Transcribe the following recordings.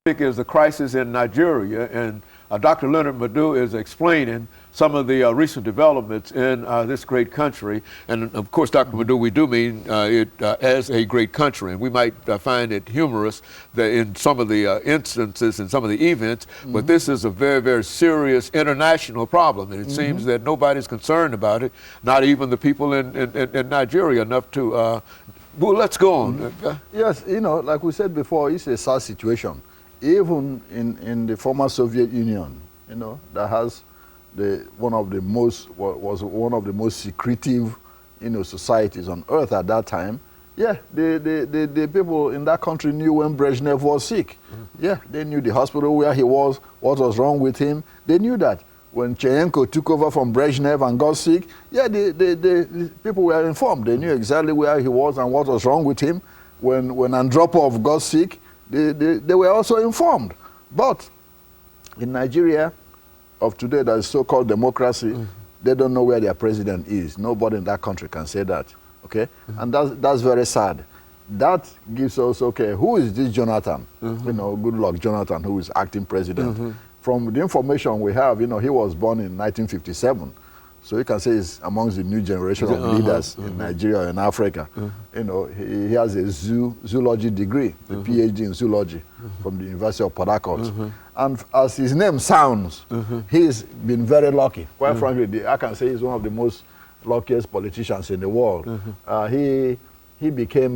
Is the crisis in Nigeria, and Dr. LMadu is explaining some of the recent developments in this great country. And of course, Dr. LMadu, we do mean it as a great country, and we might find it humorous that in some of the instances and some of the events, but this is a very, very serious international problem, and it seems that nobody's concerned about it, not even the people in Nigeria enough to, well, let's go on. Yes, you know, like we said before, it's a sad situation. Even in the former Soviet Union, you know, that has was one of the most secretive, you know, societies on earth at that time. Yeah, the people in that country knew when Brezhnev was sick. Yeah, they knew the hospital where he was, what was wrong with him. They knew that. When Chernenko took over from Brezhnev and got sick, yeah, the people were informed. They knew exactly where he was and what was wrong with him. When Andropov got sick, they were also informed. But in Nigeria of today, that is so-called democracy, they don't know where their president is. Nobody in that country can say that, okay? And that's very sad. That gives us, okay, who is this Jonathan? You know, good luck, Jonathan, who is acting president. From the information we have, you know, he was born in 1957. So you can say he's amongst the new generation of leaders in Nigeria and Africa. You know, he has a zoology degree, a PhD in zoology from the University of Port Harcourt. And as his name sounds, he's been very lucky. Quite frankly, I can say he's one of the most luckiest politicians in the world. He became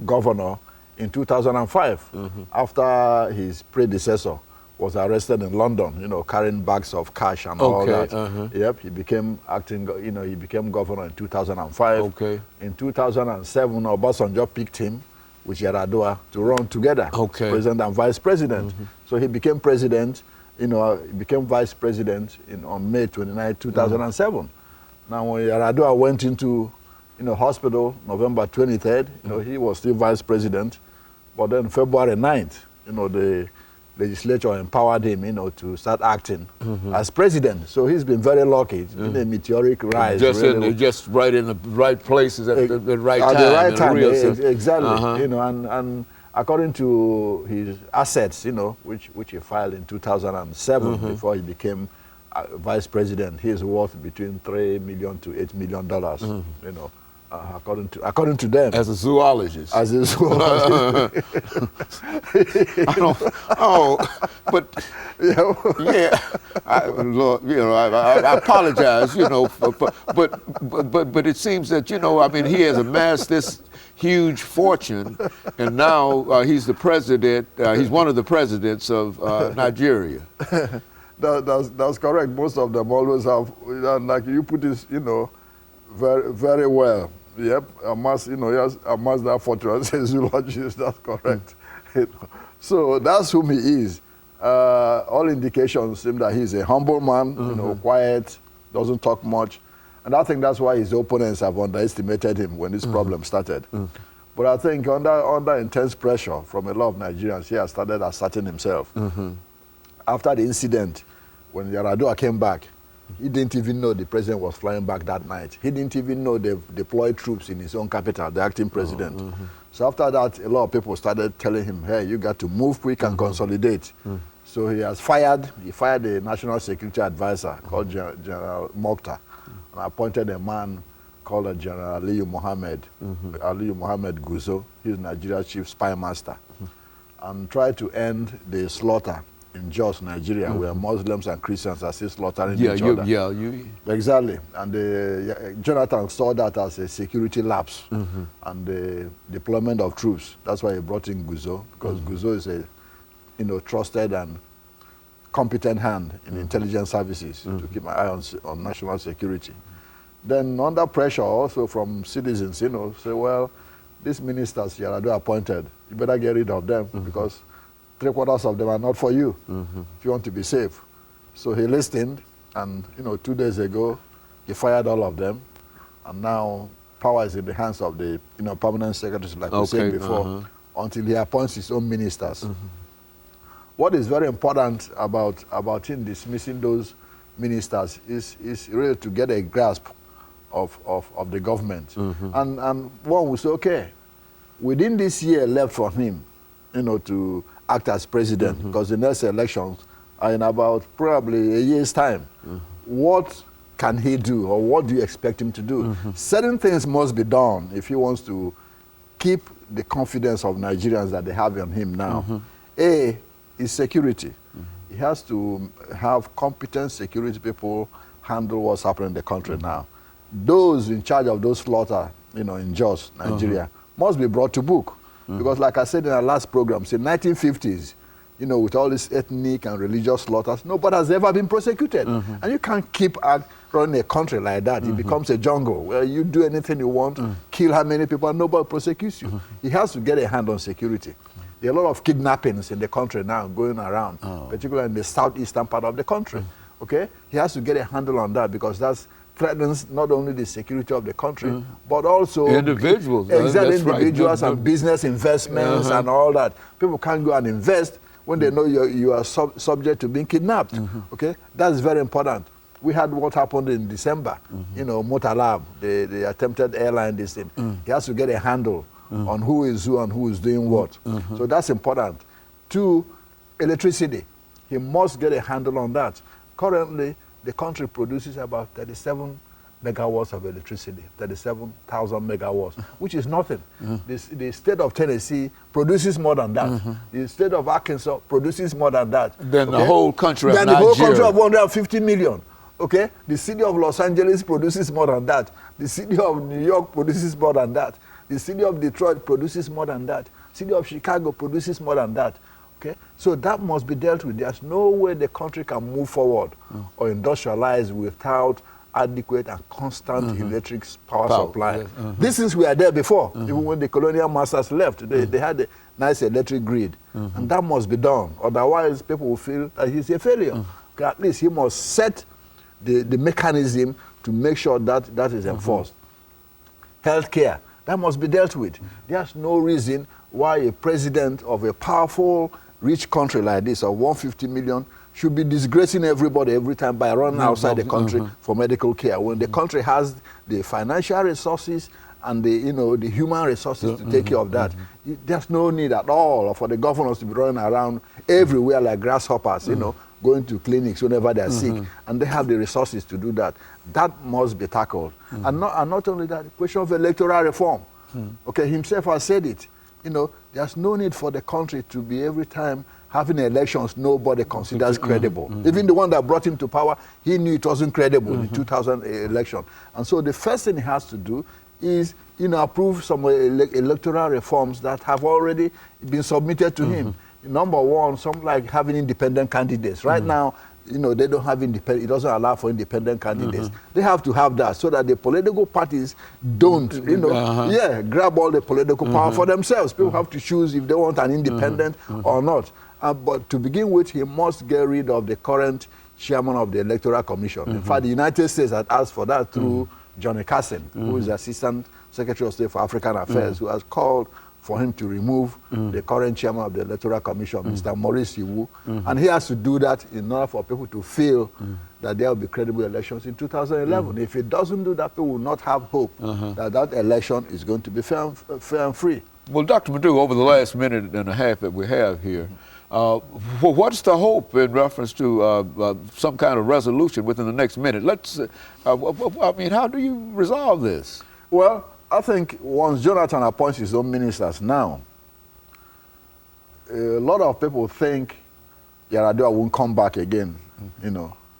governor in 2005 after his predecessor was arrested in London, you know, carrying bags of cash and all that. Yep, he became he became governor in 2005. In 2007, Obasanjo picked him with Yar'Adua to run together, president and vice president. So he became president, you know, he became vice president on May 29, 2007. Now, when Yar'Adua went into, you know, hospital November 23rd, you know, he was still vice president. But then February 9th, you know, the legislature empowered him, you know, to start acting as president. So he's been very lucky. It's been a meteoric rise. Just right in the right places at the right time. At the right time, exactly. You know, and according to his assets, you know, which he filed in 2007 before he became vice president, he is worth between $3 million to $8 million. You know. According to them. As a zoologist. As a zoologist. But yeah, Lord, you know, I apologize, you know, but it seems that, you know, I mean, he has amassed this huge fortune, and now he's the president. He's one of the presidents of Nigeria. That's correct. Most of them always have, like you put this, you know, very, very well. Yep, amass, you know, he has amassed that fortune as a zoologist, that's correct. So that's whom he is. All indications seem that he's a humble man, you know, quiet, doesn't talk much. And I think that's why his opponents have underestimated him when this problem started. But I think under intense pressure from a lot of Nigerians, he has started asserting himself. After the incident, when Yar'Adua came back, he didn't even know the president was flying back that night. He didn't even know they've deployed troops in his own capital, the acting president. So after that, a lot of people started telling him, hey, you got to move quick and consolidate. So he fired a national security advisor called General Mokhtar, and appointed a man called General Aliyu Mohammed Guzo. He's Nigeria's chief spy master, and tried to end the slaughter in Jos, Nigeria, where Muslims and Christians are still slaughtering each other. Exactly. And Jonathan saw that as a security lapse and the deployment of troops. That's why he brought in Guzo, because Guzo is a, you know, trusted and competent hand in intelligence services to keep my eye on national security. Then under pressure also from citizens, you know, say, well, these ministers Yar'Adua appointed, you better get rid of them because 3/4 of them are not for you if you want to be safe. So he listened, and, you know, 2 days ago, he fired all of them, and now power is in the hands of the, you know, permanent secretaries, like we said before, until he appoints his own ministers. What is very important about him dismissing those ministers is really to get a grasp of the government. And one will say, okay, within this year left for him, you know, to act as president, because the next elections are in about probably a year's time. What can he do, or what do you expect him to do? Certain things must be done if he wants to keep the confidence of Nigerians that they have in him now. A is security. He has to have competent security people handle what's happening in the country now. Those in charge of those slaughter, in Jos, Nigeria, must be brought to book. Because like I said in our last program, in the 1950s, with all these ethnic and religious slaughters, nobody has ever been prosecuted. And you can't keep running a country like that. It becomes a jungle where you do anything you want, kill how many people, and nobody prosecutes you. He has to get a hand on security. There are a lot of kidnappings in the country now going around, particularly in the southeastern part of the country. Okay? He has to get a handle on that, because that threatens not only the security of the country, but also individuals. Exactly, individuals and business investments and all that. People can't go and invest when they know you are subject to being kidnapped. Okay? That's very important. We had what happened in December, Motalab, the attempted airline this thing. He has to get a handle on who is who and who is doing what. So that's important. 2, electricity. He must get a handle on that. Currently, the country produces about 37 megawatts of electricity, 37,000 megawatts, which is nothing. The state of Tennessee produces more than that. The state of Arkansas produces more than that. Then the whole country of Nigeria. Then the whole country of 150 million. Okay? The city of Los Angeles produces more than that. The city of New York produces more than that. The city of Detroit produces more than that. The city of Chicago produces more than that. Okay? So that must be dealt with. There's no way the country can move forward or industrialize without adequate and constant electric power supply. These things were there before. Even when the colonial masters left, they had a nice electric grid. And that must be done. Otherwise, people will feel that he's a failure. Okay, at least he must set the mechanism to make sure that that is enforced. Healthcare, that must be dealt with. There's no reason why a president of a powerful, rich country like this, of 150 million, should be disgracing everybody every time by running outside the country for medical care, when the country has the financial resources and the human resources to take care of that. There's no need at all for the governors to be running around everywhere like grasshoppers, going to clinics whenever they're sick, and they have the resources to do that. That must be tackled. And not only that, the question of electoral reform. Okay, himself has said it. There's no need for the country to be every time having elections nobody considers credible. Even the one that brought him to power, he knew it wasn't credible, the 2000 election. And so the first thing he has to do is, approve some electoral reforms that have already been submitted to him. Number one, something like having independent candidates. Right now, they don't have it doesn't allow for independent candidates. They have to have that so that the political parties don't, grab all the political power for themselves. People have to choose if they want an independent or not. But to begin with, he must get rid of the current chairman of the Electoral Commission. In fact, the United States had asked for that through Johnny Carson, who is the Assistant Secretary of State for African Affairs, who has called for him to remove the current chairman of the Electoral Commission, Mr. Maurice Iwu. And he has to do that in order for people to feel that there will be credible elections in 2011. If he doesn't do that, people will not have hope that that election is going to be fair and free. Well, Dr. Madu, over the last minute and a half that we have here, what's the hope in reference to some kind of resolution within the next minute? How do you resolve this? Well, I think once Jonathan appoints his own ministers now, a lot of people think Yar'Adua won't come back again,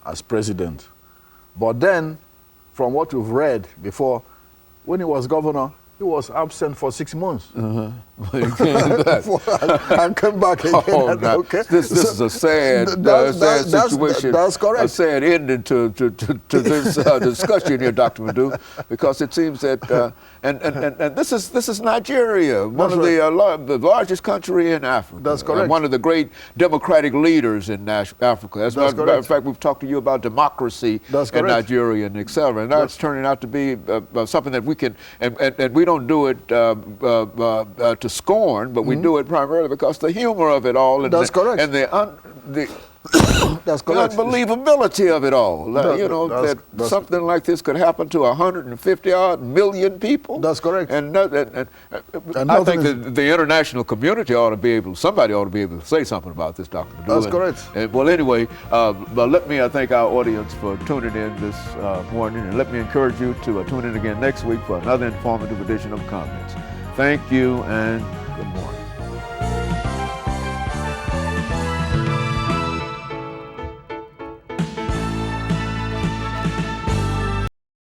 as president. But then, from what we've read before, when he was governor, he was absent for 6 months. And came back again. Okay. This is a sad situation. That's correct. A sad ending to this discussion here, Dr. Madu, because it seems that, and this is Nigeria, one of the largest country in Africa. That's correct. One of the great democratic leaders in Africa. As a matter of fact, we've talked to you about democracy in Nigeria and et cetera. And that's turning out to be something that we can, and we don't do it to scorn, but we do it primarily because the humor of it all. And That's correct. And the That's correct. unbelievability of it all. That something like this could happen to 150-odd million people. That's correct. And I think that the international community somebody ought to be able to say something about this, Dr. Madu. That's correct. Well, anyway, but let me thank our audience for tuning in this morning, and let me encourage you to tune in again next week for another informative edition of Comments. Thank you, and good morning.